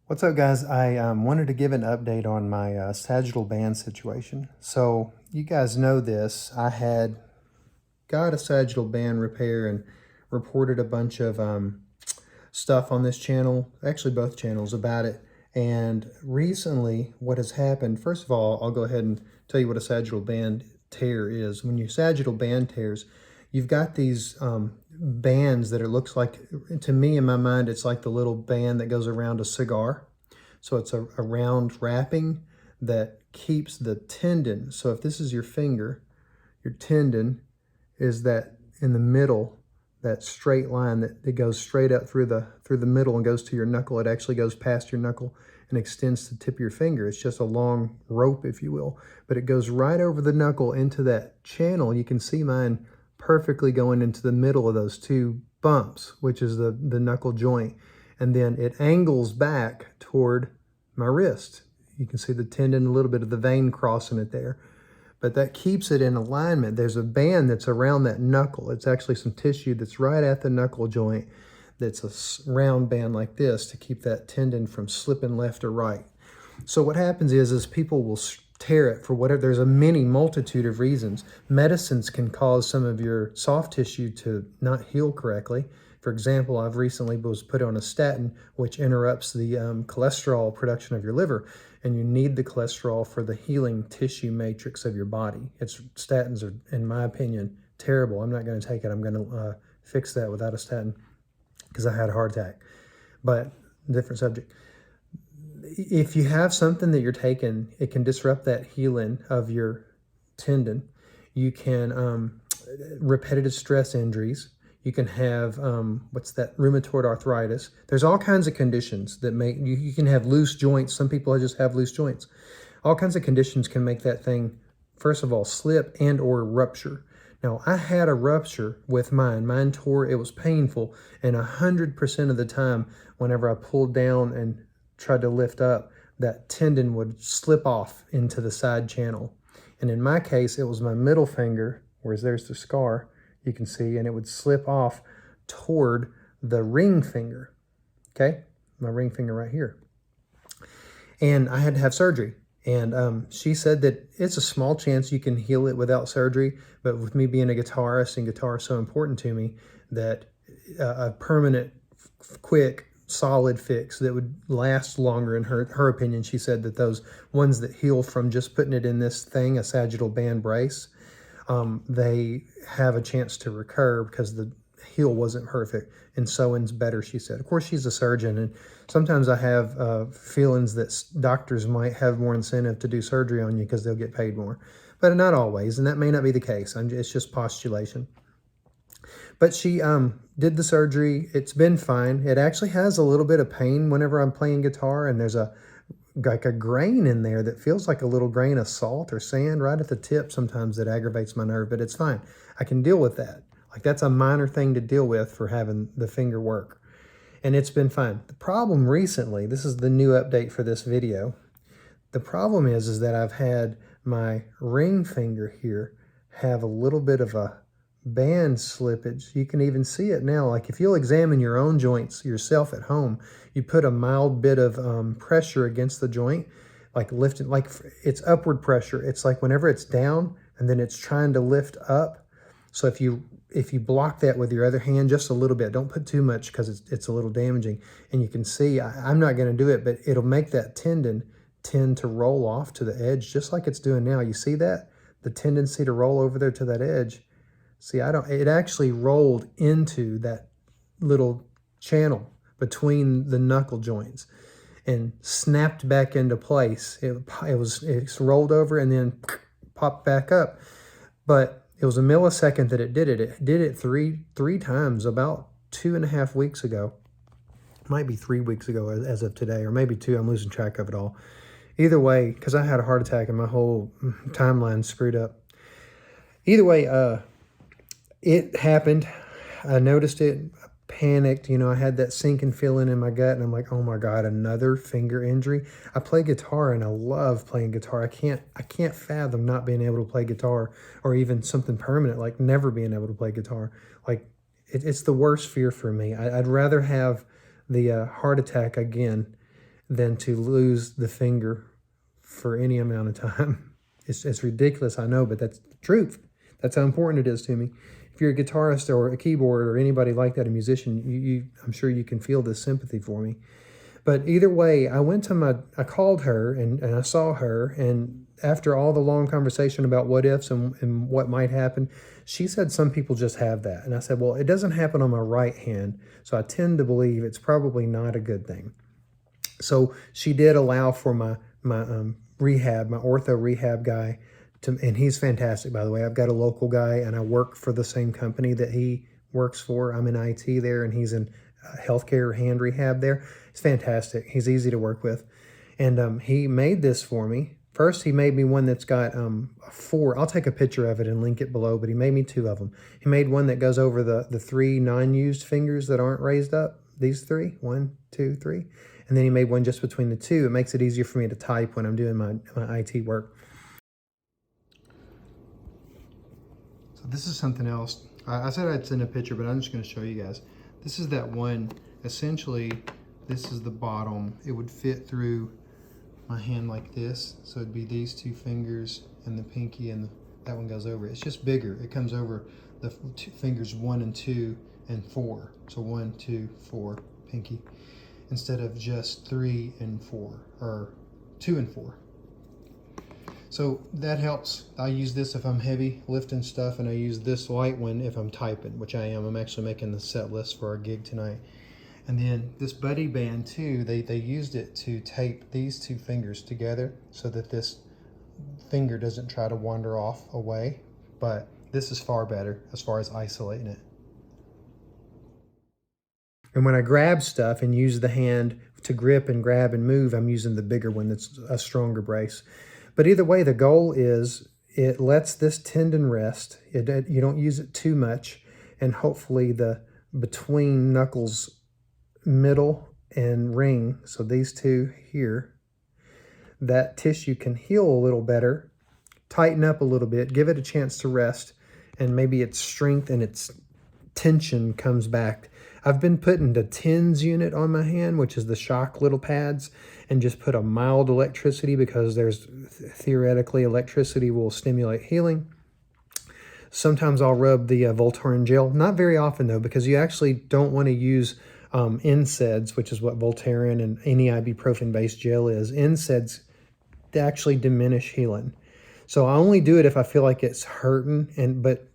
What's up, guys? I wanted to give an update on my sagittal band situation. So you guys know this. I had got a sagittal band repair and reported a bunch of stuff on this channel, actually both channels, about it. And recently what has happened, first of all, I'll go ahead and tell you what a sagittal band tear is. When your sagittal band tears, you've got these bands that it looks like, to me in my mind, it's like the little band that goes around a cigar. So it's a round wrapping that keeps the tendon. So if this is your finger, your tendon is that in the middle, that straight line that goes straight up through the middle and goes to your knuckle. It actually goes past your knuckle and extends to the tip of your finger. It's just a long rope, if you will, but it goes right over the knuckle into that channel. You can see mine perfectly going into the middle of those two bumps, which is the knuckle joint. And then it angles back toward my wrist. You can see the tendon, a little bit of the vein crossing it there. But that keeps it in alignment. There's a band that's around that knuckle. It's actually some tissue that's right at the knuckle joint that's a round band like this to keep that tendon from slipping left or right. So what happens is people will tear it for whatever. There's a multitude of reasons. Medicines can cause some of your soft tissue to not heal correctly. For example, I've recently was put on a statin, which interrupts the cholesterol production of your liver, and you need the cholesterol for the healing tissue matrix of your body. Statins are, in my opinion, terrible. I'm not going to take it. I'm going to fix that without a statin because I had a heart attack. But different subject. If you have something that you're taking, it can disrupt that healing of your tendon. You can repetitive stress injuries. You can have, rheumatoid arthritis. There's all kinds of conditions that make, you can have loose joints. Some people just have loose joints. All kinds of conditions can make that thing, first of all, slip and or rupture. Now, I had a rupture with mine. Mine tore, it was painful. And 100% of the time, whenever I pulled down and tried to lift up, that tendon would slip off into the side channel. And in my case, it was my middle finger, whereas there's the scar, you can see, and it would slip off toward the ring finger, okay? My ring finger right here. And I had to have surgery. And she said that it's a small chance you can heal it without surgery, but with me being a guitarist and guitar is so important to me, that a permanent, quick, solid fix that would last longer, in her opinion. She said that those ones that heal from just putting it in this thing, a sagittal band brace, they have a chance to recur because the heel wasn't perfect, and sewing's better, she said. Of course, she's a surgeon, and sometimes I have feelings that doctors might have more incentive to do surgery on you because they'll get paid more, but not always, and that may not be the case. It's just postulation. But she did the surgery. It's been fine. It actually has a little bit of pain whenever I'm playing guitar, and there's like a grain in there that feels like a little grain of salt or sand right at the tip sometimes that aggravates my nerve, but it's fine. I can deal with that. Like, that's a minor thing to deal with for having the finger work. And it's been fine. The problem recently, this is the new update for this video. The problem is that I've had my ring finger here have a little bit of a band slippage. You can even see it now. Like, if you'll examine your own joints yourself at home, you put a mild bit of pressure against the joint, like lifting, like it's upward pressure. It's like whenever it's down and then it's trying to lift up. So if you block that with your other hand just a little bit, don't put too much because it's a little damaging. And you can see, I'm not going to do it, but it'll make that tendon tend to roll off to the edge just like it's doing now. You see that? The tendency to roll over there to that edge. See, it actually rolled into that little channel between the knuckle joints and snapped back into place. It's rolled over and then popped back up. But it was a millisecond that it did it. It did it three times about 2.5 weeks ago. It might be 3 weeks ago as of today, or maybe 2. I'm losing track of it all. Either way, because I had a heart attack and my whole timeline screwed up. Either way, it happened. I noticed it, I panicked. You know, I had that sinking feeling in my gut, and I'm like, oh my God, another finger injury. I play guitar and I love playing guitar. I can't fathom not being able to play guitar, or even something permanent, like never being able to play guitar. Like, it's the worst fear for me. I'd rather have the heart attack again than to lose the finger for any amount of time. It's ridiculous, I know, but that's the truth. That's how important it is to me. If you're a guitarist or a keyboard or anybody like that, a musician, I'm sure you can feel this sympathy for me. But either way, I called her and I saw her, and after all the long conversation about what ifs and what might happen, she said some people just have that. And I said, well, it doesn't happen on my right hand, so I tend to believe it's probably not a good thing. So she did allow for my rehab, my ortho rehab guy, and he's fantastic, by the way. I've got a local guy, and I work for the same company that he works for. I'm in IT there, and he's in healthcare hand rehab there. It's fantastic. He's easy to work with. And he made this for me. First, he made me one that's got 4. I'll take a picture of it and link it below, but he made me 2 of them. He made one that goes over the 3 non-used fingers that aren't raised up. These 3, 1, 2, 3. And then he made one just between the 2. It makes it easier for me to type when I'm doing my IT work. So this is something else. I said I'd send a picture, but I'm just going to show you guys. This is that one. Essentially, this is the bottom. It would fit through my hand like this. So it'd be these 2 fingers and the pinky, and that one goes over. It's just bigger. It comes over the fingers 1 and 2 and 4. So 1, 2, 4, pinky, instead of just 3 and 4, or 2 and 4. So that helps. I use this if I'm heavy lifting stuff, and I use this light one if I'm typing, which I am. I'm actually making the set list for our gig tonight. And then this buddy band too, they used it to tape these 2 fingers together so that this finger doesn't try to wander off away. But this is far better as far as isolating it. And when I grab stuff and use the hand to grip and grab and move, I'm using the bigger one that's a stronger brace. But either way, the goal is it lets this tendon rest. You don't use it too much, and hopefully the between knuckles middle and ring, so these 2 here, that tissue can heal a little better, tighten up a little bit, give it a chance to rest, and maybe its strength and its tension comes back. I've been putting the TENS unit on my hand, which is the shock little pads, and just put a mild electricity because there's theoretically electricity will stimulate healing. Sometimes I'll rub the Voltaren gel, not very often though, because you actually don't want to use NSAIDs, which is what Voltaren and any ibuprofen-based gel is. NSAIDs actually diminish healing. So I only do it if I feel like it's hurting, but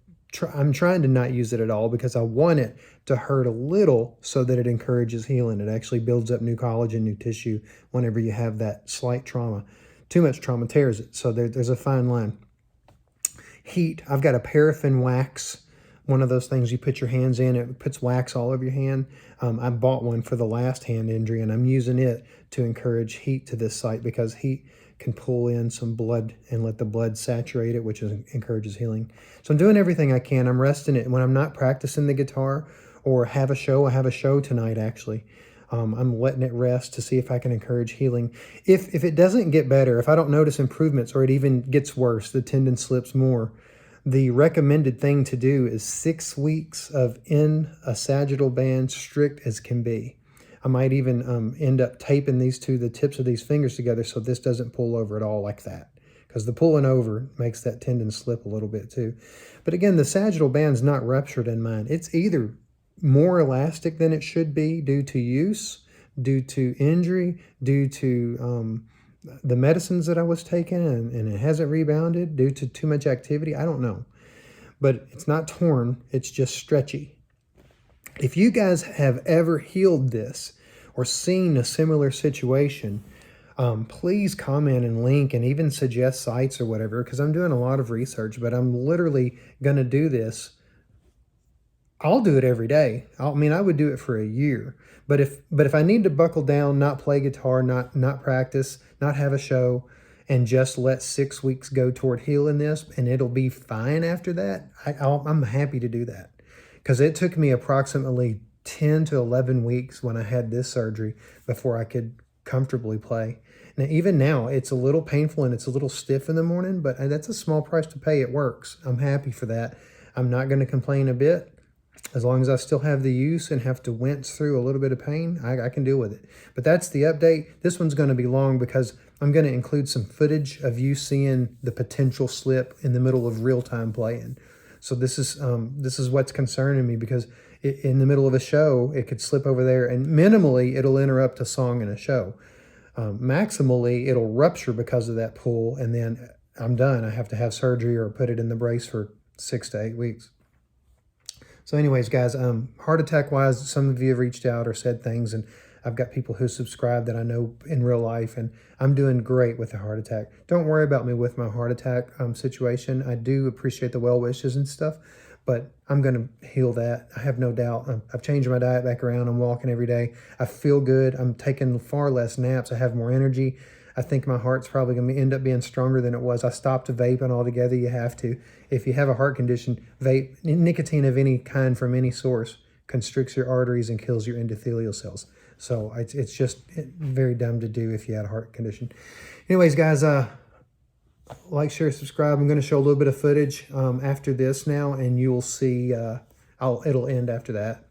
I'm trying to not use it at all because I want it to hurt a little so that it encourages healing. It actually builds up new collagen, new tissue whenever you have that slight trauma. Too much trauma tears it, so there's a fine line. Heat, I've got a paraffin wax, one of those things you put your hands in, it puts wax all over your hand. I bought one for the last hand injury, and I'm using it to encourage heat to this site because heat can pull in some blood and let the blood saturate it, which encourages healing. So I'm doing everything I can. I'm resting it. When I'm not practicing the guitar or have a show, I have a show tonight actually. I'm letting it rest to see if I can encourage healing. If it doesn't get better, if I don't notice improvements or it even gets worse, the tendon slips more, the recommended thing to do is 6 weeks of in a sagittal band, strict as can be. I might even end up taping the tips of these fingers together so this doesn't pull over at all like that. Because the pulling over makes that tendon slip a little bit too. But again, the sagittal band's not ruptured in mine. It's either more elastic than it should be due to use, due to injury, due to the medicines that I was taking and it hasn't rebounded due to too much activity. I don't know. But it's not torn. It's just stretchy. If you guys have ever healed this or seen a similar situation, please comment and link and even suggest sites or whatever, because I'm doing a lot of research, but I'm literally going to do this. I'll do it every day. I would do it for a year. But if I need to buckle down, not play guitar, not practice, not have a show, and just let 6 weeks go toward healing this, and it'll be fine after that, I'm happy to do that. Because it took me approximately 10 to 11 weeks when I had this surgery before I could comfortably play. Now, even now, it's a little painful and it's a little stiff in the morning, but that's a small price to pay. It works. I'm happy for that. I'm not going to complain a bit. As long as I still have the use and have to wince through a little bit of pain, I can deal with it. But that's the update. This one's going to be long because I'm going to include some footage of you seeing the potential slip in the middle of real-time playing. So this is what's concerning me, because in the middle of a show, it could slip over there, and minimally, it'll interrupt a song in a show. Maximally, it'll rupture because of that pull, and then I'm done. I have to have surgery or put it in the brace for 6 to 8 weeks. So anyways, guys, heart attack wise, some of you have reached out or said things, and I've got people who subscribe that I know in real life, and I'm doing great with the heart attack. Don't worry about me with my heart attack situation. I do appreciate the well wishes and stuff, but I'm going to heal that. I have no doubt. I've changed my diet back around. I'm walking every day. I feel good. I'm taking far less naps. I have more energy. I think my heart's probably going to end up being stronger than it was. I stopped vaping altogether. You have to. If you have a heart condition, vape. Nicotine of any kind from any source constricts your arteries and kills your endothelial cells. So it's just very dumb to do if you had a heart condition. Anyways, guys, like, share, subscribe. I'm going to show a little bit of footage after this now, and you'll see it'll end after that.